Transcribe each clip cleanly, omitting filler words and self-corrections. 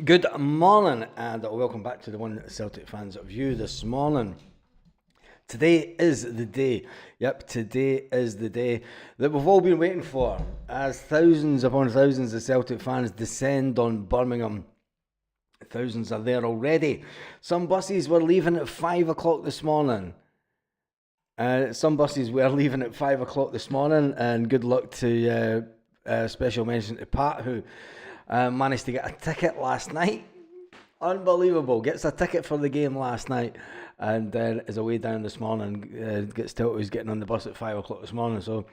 Good morning and welcome back to the One Celtic Fans View this morning. Today is the day, today is the day that we've all been waiting for as thousands upon thousands of Celtic fans descend on Birmingham. Thousands are there already. Some buses were leaving at 5 o'clock this morning. Some buses were leaving at 5 o'clock this morning, and good luck to special mention to Pat, who managed to get a ticket last night. Unbelievable. Gets a ticket for the game last night and then is away down this morning. Gets told he's getting on the bus at 5 o'clock this morning. So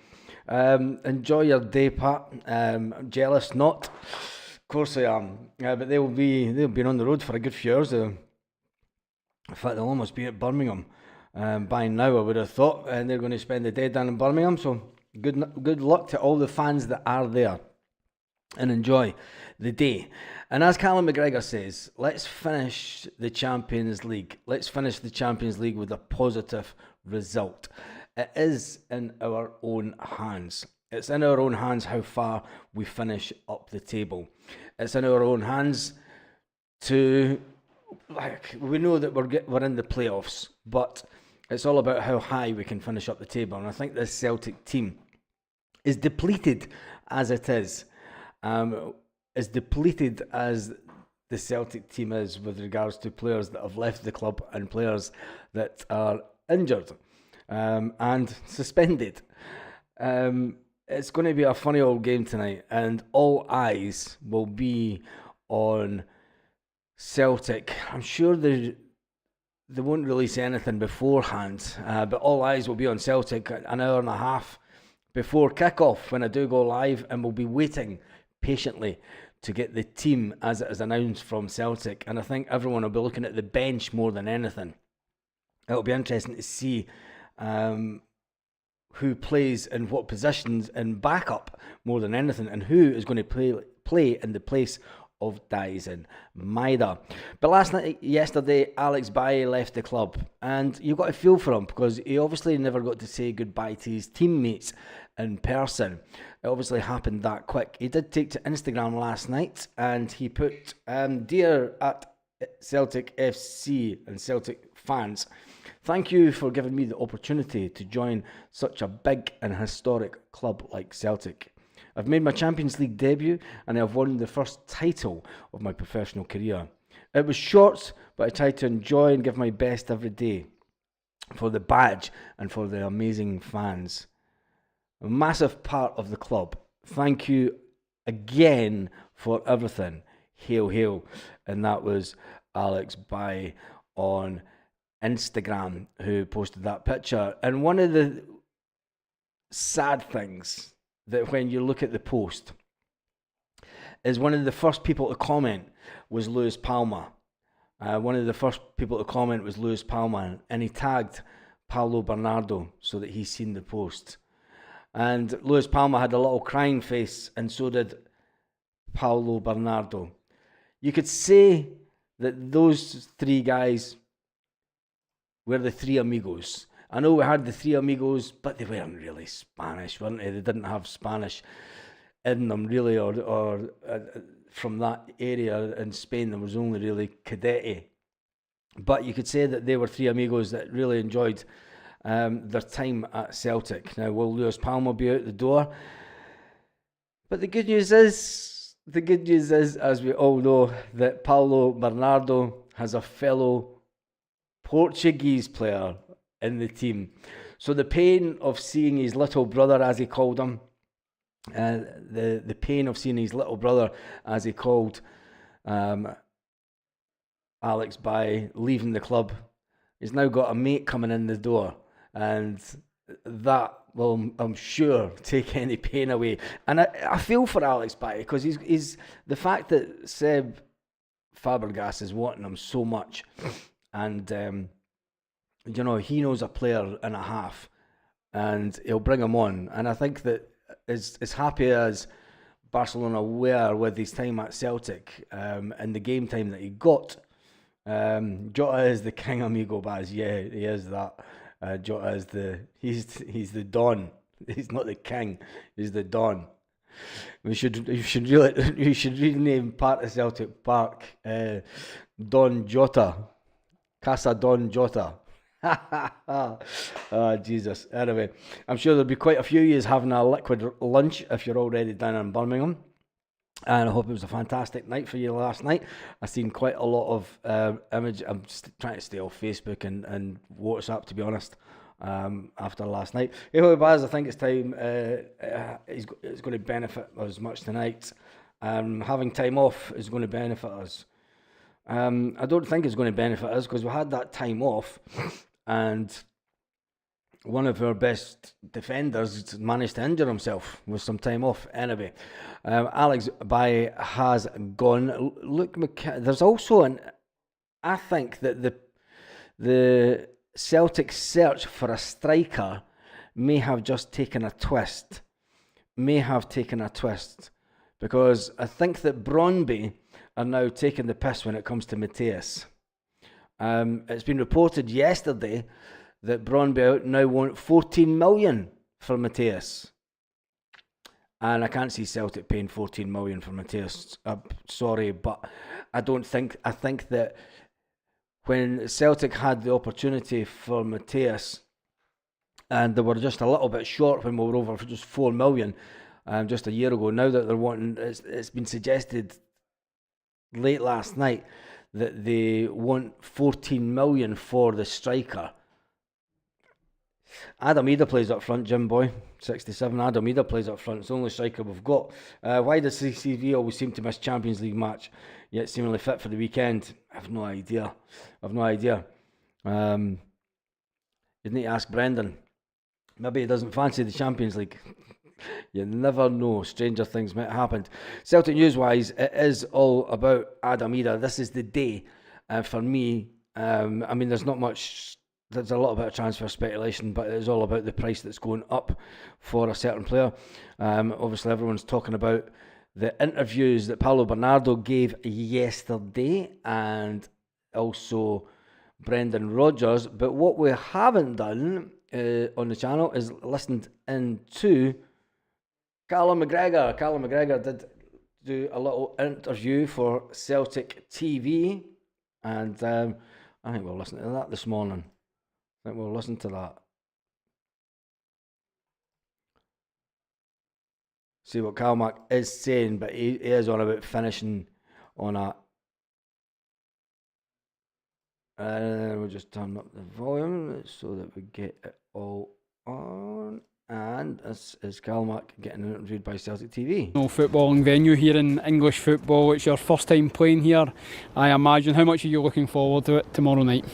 enjoy your day, Pat. I'm jealous, not. Of course I am. But they'll be on the road for a good few hours. In fact, they'll almost be at Birmingham by now, I would have thought. And they're going to spend the day down in Birmingham. So good luck to all the fans that are there. And enjoy the day. And as Callum McGregor says, let's finish the Champions League. Let's finish the Champions League with a positive result. It is in our own hands. It's in our own hands how far we finish up the table. It's in our own hands to, we know that we're in the playoffs, but it's all about how high we can finish up the table. And I think this Celtic team is depleted as it is. As depleted as the Celtic team is with regards to players that have left the club and players that are injured and suspended. It's going to be a funny old game tonight, and all eyes will be on Celtic. I'm sure they won't release anything beforehand, but all eyes will be on Celtic an hour and a half before kick-off when I do go live, and we'll be waiting patiently to get the team as it is announced from Celtic. And I think everyone will be looking at the bench more than anything. It'll be interesting to see who plays in what positions in backup more than anything, and who is going to play in the place of Dyson Maida. But yesterday, Alex Bailly left the club, and you got to feel for him because he obviously never got to say goodbye to his teammates in person. It obviously happened that quick. He did take to Instagram last night, and he put, "Dear at Celtic FC and Celtic fans, thank you for giving me the opportunity to join such a big and historic club like Celtic. I've made my Champions League debut and I have won the first title of my professional career. It was short, but I tried to enjoy and give my best every day for the badge and for the amazing fans. A massive part of the club. Thank you again for everything. Hail, hail." And that was Alex Bailly on Instagram who posted that picture. And one of the sad things that when you look at the post is one of the first people to comment was Lewis Palmer. One of the first people to comment was Lewis Palmer, and he tagged Paulo Bernardo so that he's seen the post. And Lewis Palmer had a little crying face, and so did Paulo Bernardo. You could say that those three guys were the three amigos. I know we had the three amigos, but they weren't really Spanish, weren't they? They didn't have Spanish in them, really, or from that area in Spain, there was only really Cadete. But you could say that they were three amigos that really enjoyed their time at Celtic. Now, will Lewis Palmer be out the door? But the good news is, as we all know, that Paulo Bernardo has a fellow Portuguese player in the team. So the pain of seeing his little brother, as he called him, the pain of seeing his little brother, as he called Alex, by leaving the club, he's now got a mate coming in the door, and that will, I'm sure, take any pain away. And I feel for Alex Bailly because he's the fact that Seb Fabregas is wanting him so much, and he knows a player and a half, and he'll bring him on. And I think that as happy as Barcelona were with his time at Celtic and the game time that he got, Jota is the king amigo, Baz. Yeah, he is that. Jota is he's the Don. He's not the king, he's the Don. You should rename part of Celtic Park Don Jota, Casa Don Jota. Oh, Jesus. Anyway, I'm sure there'll be quite a few years having a liquid lunch if you're already down in Birmingham. And I hope it was a fantastic night for you last night. I've seen quite a lot of image. I'm trying to stay off Facebook and WhatsApp, to be honest, after last night. Anyway, Baz, I think it's time. It's going to benefit us much tonight. Having time off is going to benefit us. I don't think it's going to benefit us because we had that time off and one of our best defenders managed to injure himself with some time off. Anyway, Alex Baye has gone. Look, there's also I think that the Celtic search for a striker may have just taken a twist. Because I think that Brøndby are now taking the piss when it comes to Matthias. It's been reported yesterday that Brøndby now want 14 million for Matthias. And I can't see Celtic paying 14 million for Matthias. Sorry, but I think that when Celtic had the opportunity for Matthias, and they were just a little bit short when we were over for just 4 million just a year ago. Now that they're wanting, it's been suggested late last night that they want 14 million for the striker. Adam Ida plays up front, Jim Boy, 67. Adam Ida plays up front. It's the only striker we've got. Why does CCV always seem to miss Champions League match, yet seemingly fit for the weekend? I have no idea. You need to ask Brendan. Maybe he doesn't fancy the Champions League. You never know. Stranger things might have happened. Celtic news-wise, it is all about Adam Ida. This is the day for me. I mean, there's not much. There's a little bit of transfer speculation, but it's all about the price that's going up for a certain player. Obviously, everyone's talking about the interviews that Paulo Bernardo gave yesterday and also Brendan Rodgers. But what we haven't done on the channel is listened into Callum McGregor. Callum McGregor did do a little interview for Celtic TV, and I think we'll listen to that this morning. We'll listen to that. See what Calmac is saying, but he is on about finishing on a. And we'll just turn up the volume so that we get it all on. And this is Calmac getting interviewed by Celtic TV. No footballing venue here in English football. It's your first time playing here, I imagine. How much are you looking forward to it tomorrow night?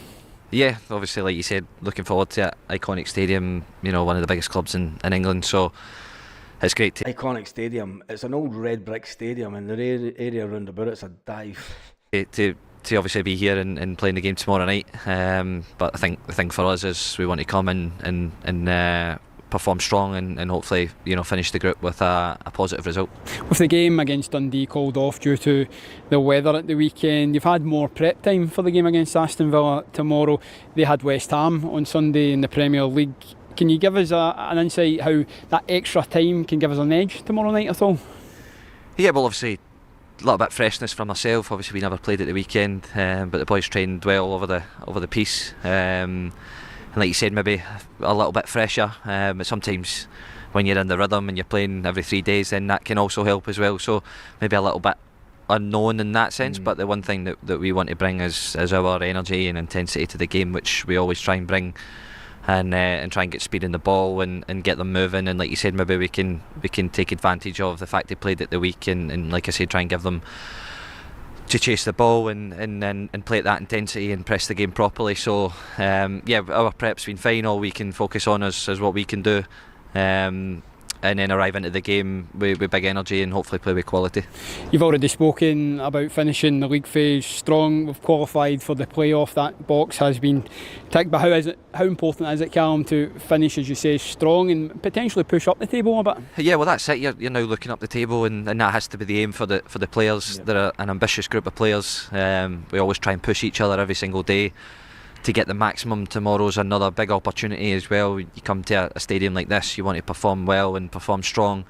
Yeah, obviously, like you said, looking forward to it. Iconic stadium, one of the biggest clubs in England, so it's great to... Iconic stadium. It's an old red brick stadium, and the area around about it's a dive. To obviously be here and playing the game tomorrow night, but I think the thing for us is we want to come and perform strong and hopefully finish the group with a positive result. With the game against Dundee called off due to the weather at the weekend, you've had more prep time for the game against Aston Villa tomorrow. They had West Ham on Sunday in the Premier League. Can you give us an insight how that extra time can give us an edge tomorrow night at all? Yeah, well, obviously a little bit of freshness for myself. Obviously we never played at the weekend, but the boys trained well over the piece. And like you said, maybe a little bit fresher, but sometimes when you're in the rhythm and you're playing every 3 days, then that can also help as well. So maybe a little bit unknown in that sense, but the one thing that we want to bring is our energy and intensity to the game, which we always try and bring, and try and get speed in the ball and get them moving. And like you said, maybe we can take advantage of the fact they played at the week and like I said, try and give them to chase the ball and play at that intensity and press the game properly. So our prep's been fine. All we can focus on is what we can do, and then arrive into the game with big energy and hopefully play with quality. You've already spoken about finishing the league phase strong. We've qualified for the playoff. That box has been ticked, but how important is it, Callum, to finish, as you say, strong and potentially push up the table a bit? Yeah, well, that's it. You're now looking up the table, and that has to be the aim for the players. Yeah. They're an ambitious group of players. We always try and push each other every single day to get the maximum. Tomorrow's another big opportunity as well. You come to a stadium like this, you want to perform well and perform strong,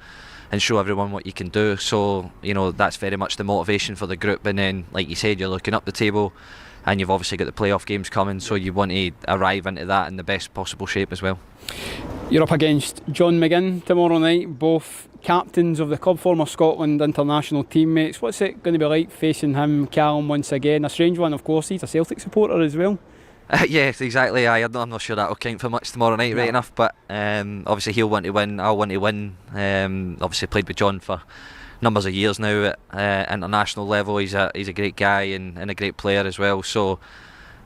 show everyone what you can do. So that's very much the motivation for the group. And then, like you said, you're looking up the table, and you've obviously got the playoff games coming, so you want to arrive into that in the best possible shape as well. You're up against John McGinn tomorrow night, both captains of the club, former Scotland international teammates. What's it going to be like facing him, Callum, once again? A strange one, of course. He's a Celtic supporter as well. Yes, exactly. I'm not sure that'll count for much tomorrow night, right enough. But obviously he'll want to win. I'll want to win. Obviously played with John for numbers of years now at international level. He's a great guy and a great player as well. So,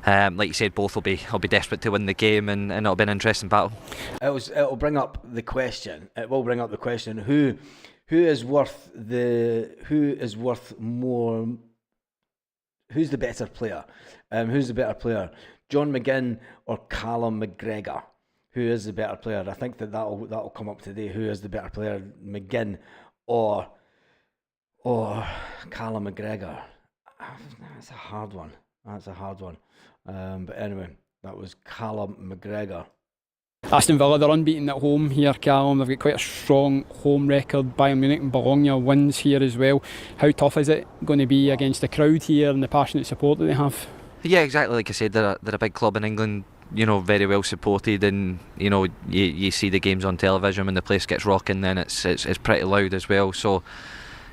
like you said, both will be desperate to win the game, and it'll be an interesting battle. It'll bring up the question. It will bring up the question: who is worth more? Who's the better player? Who's the better player? John McGinn or Callum McGregor? Who is the better player? I think that'll come up today. Who is the better player, McGinn or Callum McGregor? That's a hard one. But anyway, that was Callum McGregor. Aston Villa, they're unbeaten at home here, Callum. They've got quite a strong home record. Bayern Munich and Bologna wins here as well. How tough is it going to be against the crowd here and the passionate support that they have? Yeah, exactly. Like I said, they're a big club in England, very well supported, and you see the games on television. When the place gets rocking, then it's pretty loud as well. So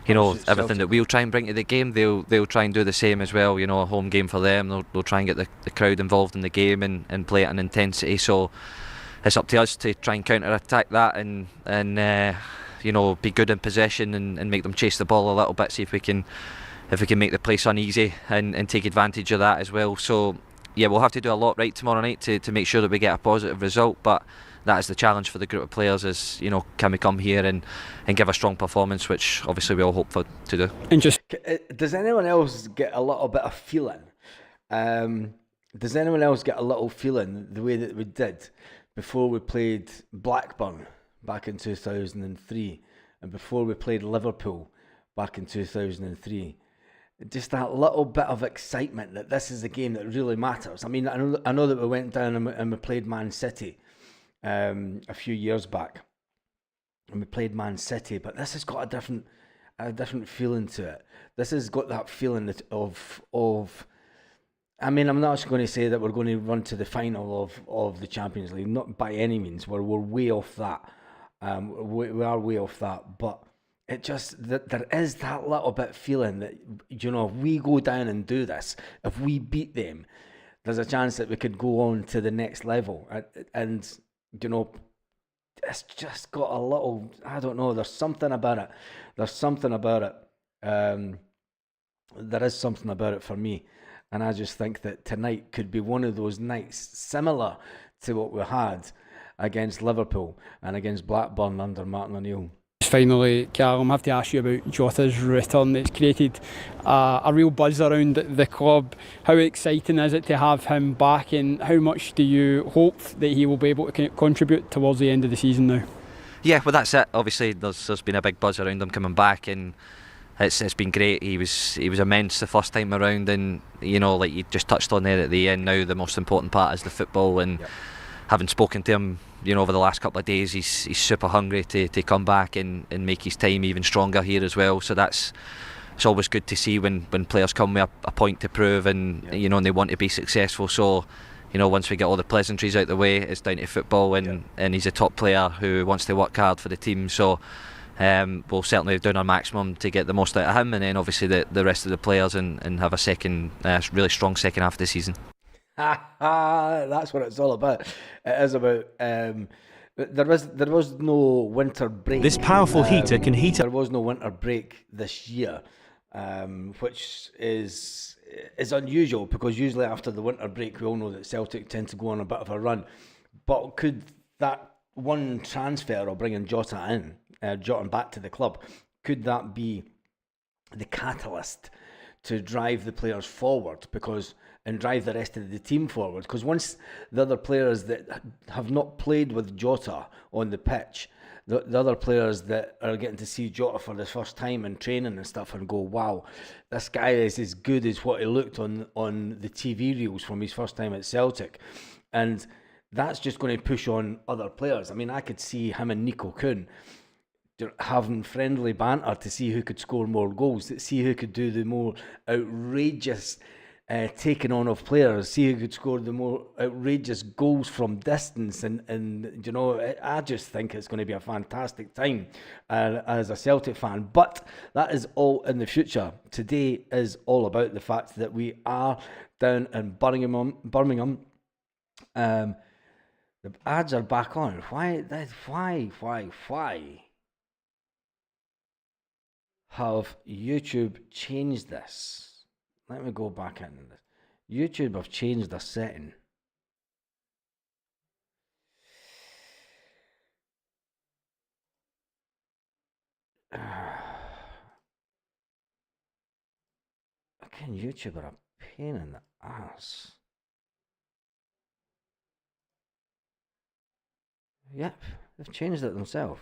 everything that we'll try and bring to the game, they'll try and do the same as well. A home game for them, they'll try and get the crowd involved in the game and play at an intensity. So it's up to us to try and counter-attack that and be good in possession and make them chase the ball a little bit. See if we can make the place uneasy and take advantage of that as well. So yeah, we'll have to do a lot right tomorrow night to make sure that we get a positive result. But that is the challenge for the group of players: is can we come here and give a strong performance, which obviously we all hope to do. And just, does anyone else get a little bit of feeling? Does anyone else get a little feeling the way that we did before we played Blackburn back in 2003 and before we played Liverpool back in 2003? Just that little bit of excitement that this is a game that really matters. I mean, I know that we went down and we played Man City a few years back, and we played Man City, but this has got a different feeling to it. This has got that feeling of. I mean, I'm not going to say that we're going to run to the final of the Champions League, not by any means. We're way off that. We are way off that, but it just that there is that little bit feeling that if we go down and do this, if we beat them, there's a chance that we could go on to the next level, and it's just got a little. I don't know. There's something about it. There is something about it for me. And I just think that tonight could be one of those nights similar to what we had against Liverpool and against Blackburn under Martin O'Neill. Finally, Callum, I have to ask you about Jota's return. It's created a real buzz around the club. How exciting is it to have him back, and how much do you hope that he will be able to contribute towards the end of the season now? Yeah, well, that's it. Obviously, there's been a big buzz around him coming back, and it's been great. He was immense the first time around, and like you just touched on there at the end. Now the most important part is the football, and having spoken to him, over the last couple of days, he's super hungry to come back and make his time even stronger here as well. So it's always good to see when players come with a point to prove, and and they want to be successful. So once we get all the pleasantries out the way, it's down to football, and he's a top player who wants to work hard for the team. So we'll certainly do our maximum to get the most out of him, and then obviously the rest of the players, and have a second really strong second half of the season. That's what it's all about. It is about there was no winter break. This powerful heater can heat up. There was no winter break this year, which is unusual, because usually after the winter break we all know that Celtic tend to go on a bit of a run. But could that one transfer, or bringing Jota in, Jota back to the club, could that be the catalyst to drive the players forward, and drive the rest of the team forward? Because once the other players that have not played with Jota on the pitch, the other players that are getting to see Jota for the first time in training and stuff, and go, wow, this guy is as good as what he looked on the TV reels from his first time at Celtic, and that's just going to push on other players. I mean, I could see him and Nico Kuhn having friendly banter to see who could score more goals, to see who could do the more outrageous taking on of players, see who could score the more outrageous goals from distance, and I just think it's going to be a fantastic time as a Celtic fan. But that is all in the future. Today is all about the fact that we are down in Birmingham. The ads are back on. Why have YouTube changed this? Let me go back into this. YouTube have changed the setting. Again, YouTube are a pain in the ass. Yep, they've changed it themselves.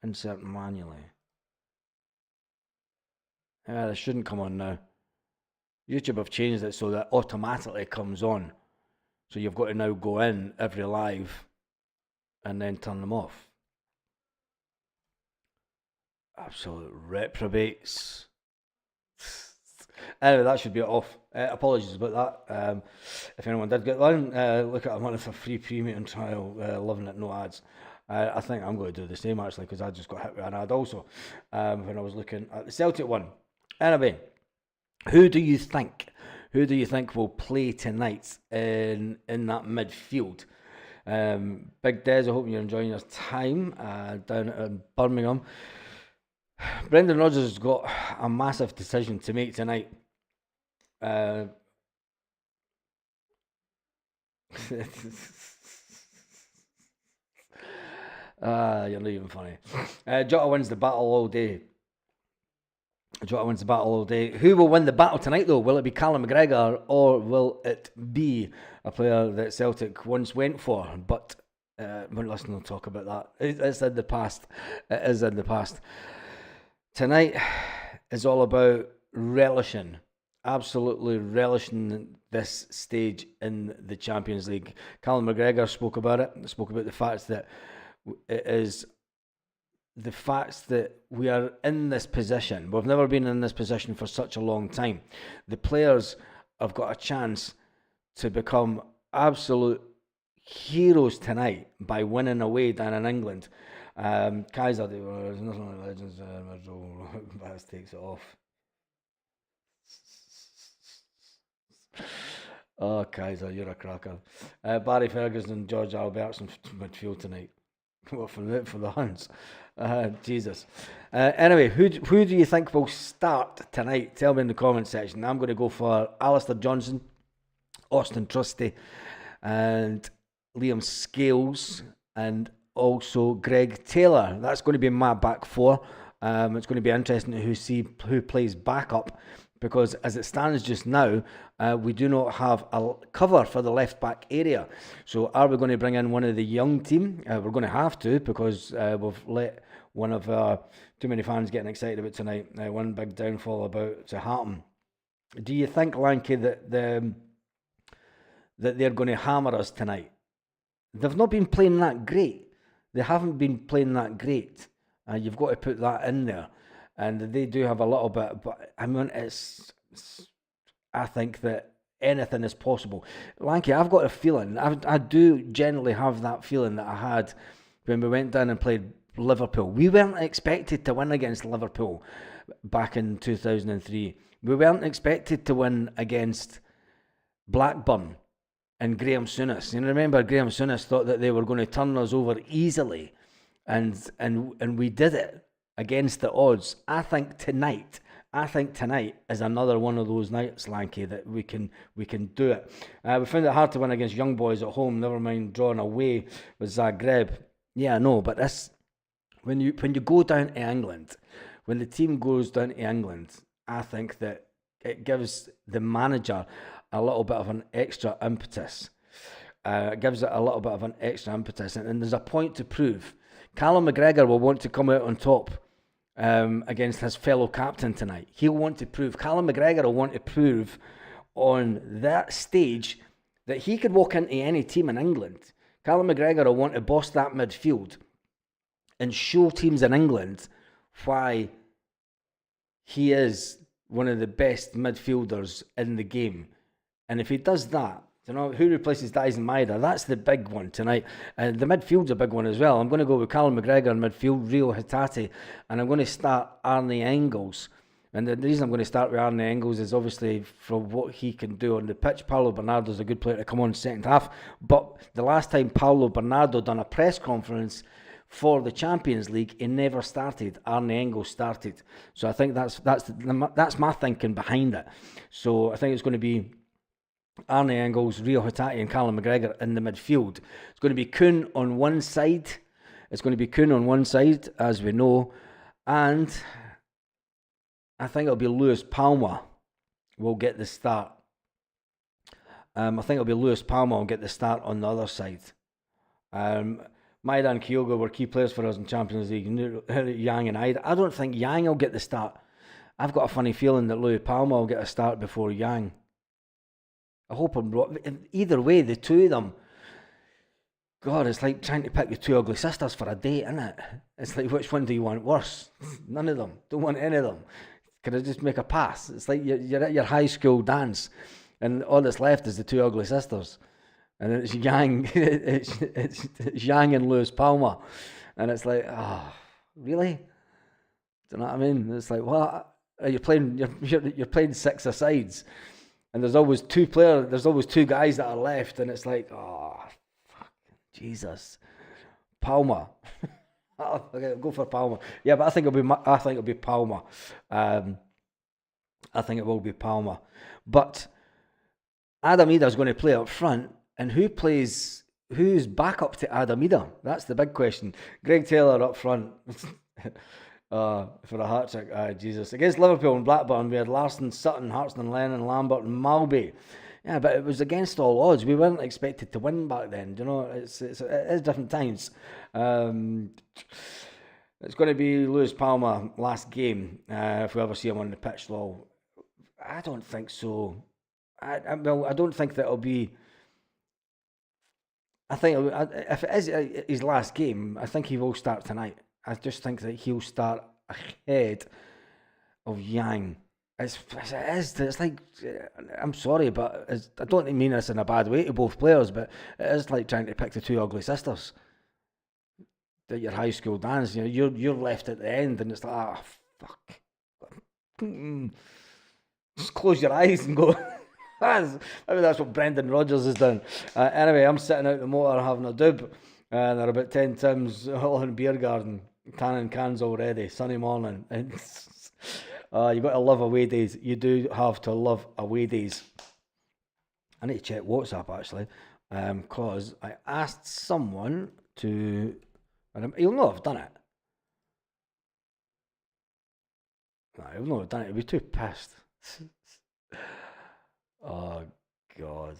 Insert manually. They shouldn't come on now. YouTube have changed it so that automatically comes on. So you've got to now go in every live and then turn them off. Absolute reprobates. Anyway, that should be off. Apologies about that. If anyone did get one, look at a month of free premium trial, loving it, no ads. I think I'm going to do the same actually, because I just got hit with an ad also when I was looking at the Celtic one. Anyway, who do you think will play tonight in that midfield? Big Des, I hope you're enjoying your time down in Birmingham. Brendan Rodgers has got a massive decision to make tonight. You're not even funny. Jota wins the battle all day. Who will win the battle tonight, though? Will it be Callum McGregor, or will it be a player that Celtic once went for? But let's not talk about that. It's in the past. It is in the past. Tonight is all about relishing, absolutely relishing this stage in the Champions League. Callum McGregor spoke about it. Spoke about the fact that it is the fact that we are in this position. We've never been in this position for such a long time. The players have got a chance to become absolute heroes tonight by winning away down in England. Kaiser, there's nothing like legends. Bass takes it off. Oh, Kaiser, you're a cracker. Barry Ferguson and George Albertson midfield tonight. What for the Huns? Jesus. Anyway, who do you think will start tonight? Tell me in the comment section. I'm going to go for Alistair Johnson, Austin Trusty, and Liam Scales, and also Greg Taylor. That's going to be my back four. It's going to be interesting to who plays backup, because as it stands just now, we do not have a cover for the left back area. So are we going to bring in one of the young team? We're going to have to, because we've let one of too many fans getting excited about tonight. One big downfall about to happen. Do you think, Lanky, that they're going to hammer us tonight? They've not been playing that great. They haven't been playing that great. You've got to put that in there. And they do have a little bit, but I mean, I think that anything is possible. Lanky, I've got a feeling, I do generally have that feeling that I had when we went down and played Liverpool. We weren't expected to win against Liverpool back in 2003. We weren't expected to win against Blackburn and Graham Souness. You remember Graham Souness thought that they were going to turn us over easily, and we did it against the odds. I think tonight is another one of those nights, Lanky, that we can do it. We found it hard to win against Young Boys at home, never mind drawing away with Zagreb. Yeah, I know, but this, when you go down to England, when the team goes down to England, I think that it gives the manager a little bit of an extra impetus. And there's a point to prove. Callum McGregor will want to come out on top against his fellow captain tonight. He'll want to prove, Callum McGregor will want to prove on that stage that he could walk into any team in England. Callum McGregor will want to boss that midfield and show teams in England why he is one of the best midfielders in the game. And if he does that, who replaces Dyson Maeda? That's the big one tonight. The midfield's a big one as well. I'm going to go with Callum McGregor in midfield, Rio Hatate, and I'm going to start Arne Engels. And the reason I'm going to start with Arne Engels is obviously from what he can do on the pitch. Paulo Bernardo's a good player to come on second half. But the last time Paulo Bernardo done a press conference for the Champions League, he never started. Arne Engels started. So I think that's my thinking behind it. So I think it's going to be Arne Engels, Rio Hatate and Callum McGregor in the midfield. It's going to be Kuhn on one side. As we know. And I think it'll be Lewis Palmer will get the start. I think it'll be Lewis Palmer will get the start on the other side. Maeda and Kyogo were key players for us in Champions League. Yang and Ida. I don't think Yang will get the start. I've got a funny feeling that Lewis Palmer will get a start before Yang. I hope I'm wrong. Either way, the two of them, God, it's like trying to pick the two ugly sisters for a date, isn't it? It's like, which one do you want worse? None of them. Don't want any of them. Can I just make a pass? It's like you're at your high school dance, and all that's left is the two ugly sisters. And it's Yang, it's Yang and Lewis Palmer. And it's like, really? Do you know what I mean? It's like, what? You're playing six-a-sides. And there's always two guys that are left, and it's like, fuck, Jesus, Palmer. Okay, go for Palmer. Yeah, but I think it'll be Palmer. I think it will be Palmer. But Adam Ida's going to play up front, and who's back up to Adam Ida? That's the big question. Greg Taylor up front. For a hat-trick, Jesus. Against Liverpool and Blackburn, we had Larsson, Sutton, Hartson, Lennon, Lambert and Malby. Yeah, but it was against all odds. We weren't expected to win back then. It is different times. It's going to be Lewis Palmer last game, if we ever see him on the pitch, though. I don't think so. I don't think that it'll be... I think if it is his last game, I think he will start tonight. I just think that he'll start ahead of Yang. It's like, I'm sorry, but I don't mean this in a bad way to both players, but it is like trying to pick the two ugly sisters at your high school dance. You're left at the end, and it's like, fuck. Just close your eyes and go. Maybe that's what Brendan Rodgers has done. Anyway, I'm sitting out the motor having a dub, and there are about 10 Tims all in beer garden. Tanning cans already, sunny morning. You got to love away days. You do have to love away days. I need to check WhatsApp actually, because I asked someone to, and he'll not have done it. No, he'll not have done it. He'll be too pissed. Oh God.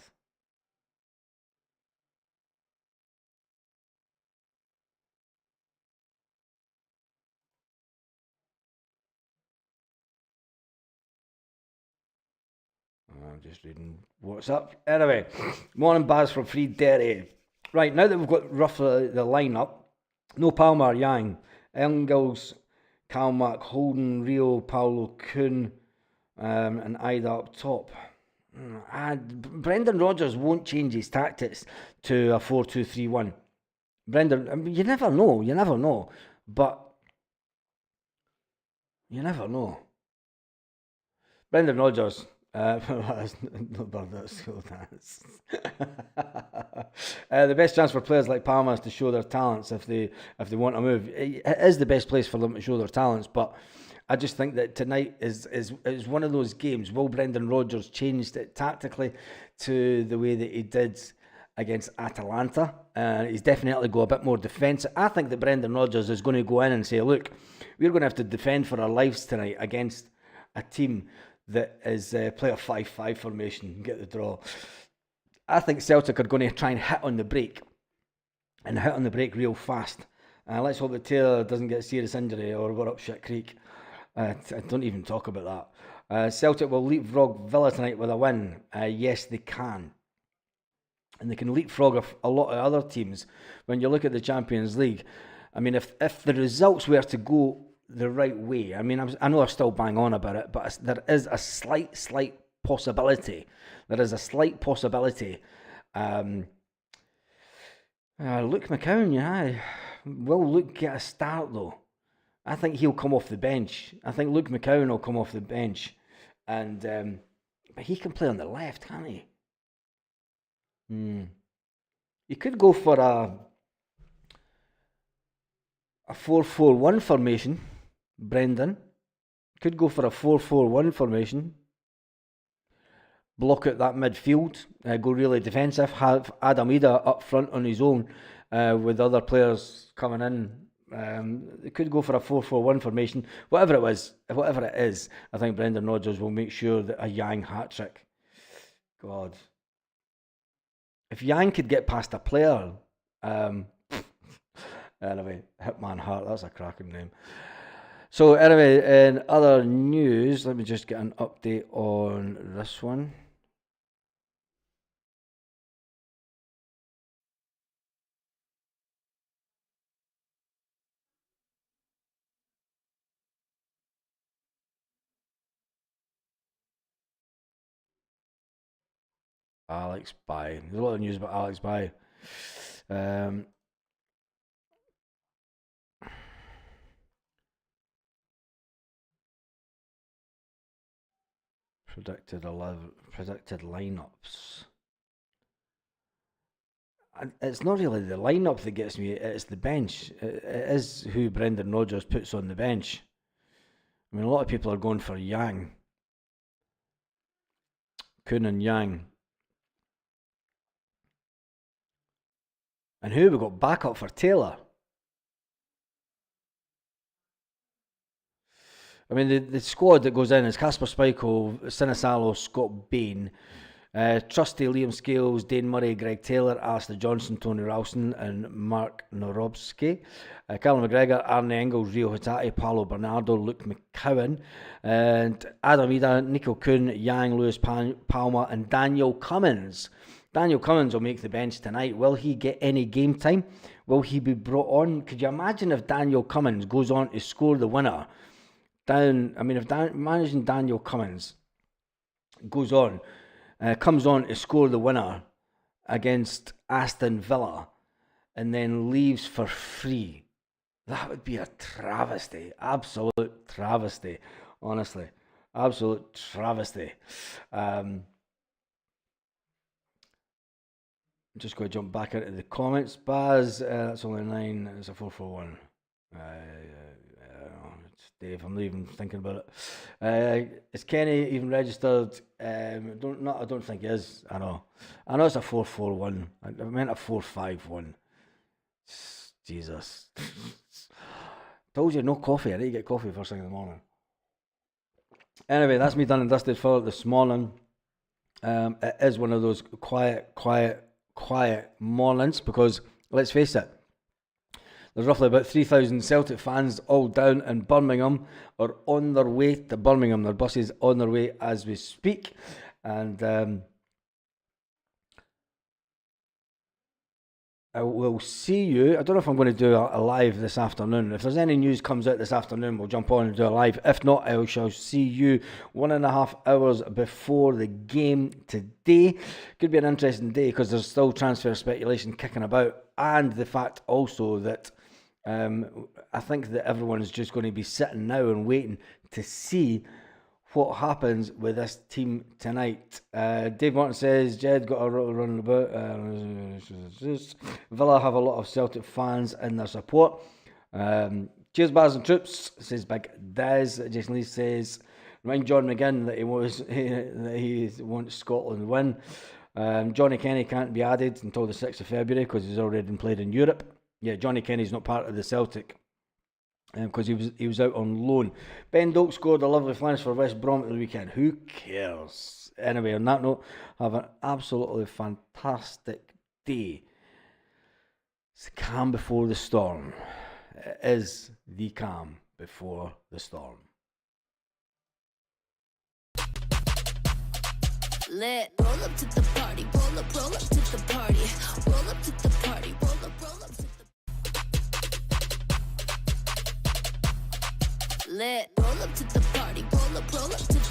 I'm just reading what's up. Anyway, morning Baz from Free Derry. Right, now that we've got roughly the lineup, no Palmer, Yang, Engels, Kalmak, Holden, Rio, Paulo, Kuhn, and Ida up top. Brendan Rodgers won't change his tactics to a 4-2-3-1. Brendan, I mean, you never know, but you never know. Brendan Rodgers. The best chance for players like Palmer is to show their talents if they want to move. It is the best place for them to show their talents, but I just think that tonight is one of those games. Will Brendan Rodgers changed it tactically to the way that he did against Atalanta? He's definitely go a bit more defensive. I think that Brendan Rodgers is going to go in and say, look, we're going to have to defend for our lives tonight against a team that is play a 5-5 formation and get the draw. I think Celtic are going to try and hit on the break real fast. Let's hope that Taylor doesn't get a serious injury or we're up shit creek. I don't even talk about that. Celtic will leapfrog Villa tonight with a win. Yes, they can. And they can leapfrog a lot of other teams. When you look at the Champions League, I mean, if the results were to go the right way, I mean, I know I still bang on about it, but there is a slight possibility. There is a slight possibility. Luke McCowan, yeah. Will Luke get a start, though? I think he'll come off the bench. I think Luke McCowan will come off the bench. And but he can play on the left, can't he? You could go for a 4-4-1 formation, Brendan. Could go for a 4-4-1 formation. Block out that midfield, go really defensive, have Adam Ida up front on his own with other players coming in. They could go for a 4-4-1 formation. Whatever it is, I think Brendan Rodgers will make sure that a Yang hat-trick. God. If Yang could get past a player, anyway, Hitman Hart, that's a cracking name. So anyway, in other news, let me just get an update on this one. Alex Bye. There's a lot of news about Alex Bye. Predicted lineups. It's not really the lineup that gets me, it's the bench. It is who Brendan Rodgers puts on the bench. I mean, a lot of people are going for Yang. Kuhn and Yang. And who we got backup for Taylor? I mean, the squad that goes in is Kasper Schmeichel, Sinisalo, Scott Bain, Trusty, Liam Scales, Dane Murray, Greg Taylor, Alistair Johnson, Tony Ralston, and Mark Norobski. Callum McGregor, Arne Engels, Rio Hatate, Paolo Bernardo, Luke McCowan, and Adam Ida, Nico Kuhn, Yang, Lewis Palmer, and Daniel Cummins. Daniel Cummins will make the bench tonight. Will he get any game time? Will he be brought on? Could you imagine if Daniel Cummins goes on to score the winner? Imagine Daniel Cummins comes on to score the winner against Aston Villa and then leaves for free. That would be a travesty. Absolute travesty. Honestly. Absolute travesty. I'm just going to jump back into the comments. Baz, that's only 9. It's a 4-4-1. Dave, I'm not even thinking about it. Is Kenny even registered? I don't think he is. I know it's a 4-4-1. I meant a 4-5-1. Jesus. Told you, no coffee. I need to get coffee first thing in the morning. Anyway, that's me done and dusted for this morning. It is one of those quiet mornings because, let's face it, there's roughly about 3,000 Celtic fans all down in Birmingham or on their way to Birmingham. Their buses on their way as we speak. And I will see you. I don't know if I'm going to do a live this afternoon. If there's any news comes out this afternoon, we'll jump on and do a live. If not, I shall see you 1.5 hours before the game today. Could be an interesting day because there's still transfer speculation kicking about. And the fact also that I think that everyone is just going to be sitting now and waiting to see what happens with this team tonight. Dave Martin says, Jed got a run about. Villa have a lot of Celtic fans in their support. Cheers, Bars and Troops, says Big Dez. Jason Lee says, remind John McGinn that he wants Scotland to win. Johnny Kenny can't be added until the 6th of February because he's already been played in Europe. Yeah, Johnny Kenny's not part of the Celtic because he was out on loan. Ben Doak scored a lovely finish for West Brom at the weekend. Who cares? Anyway, on that note, have an absolutely fantastic day. It's the calm before the storm. It is the calm before the storm. Lit. Roll up to the party, roll up to the party, roll up to the party, roll up to the lit. Roll up to the party, roll up to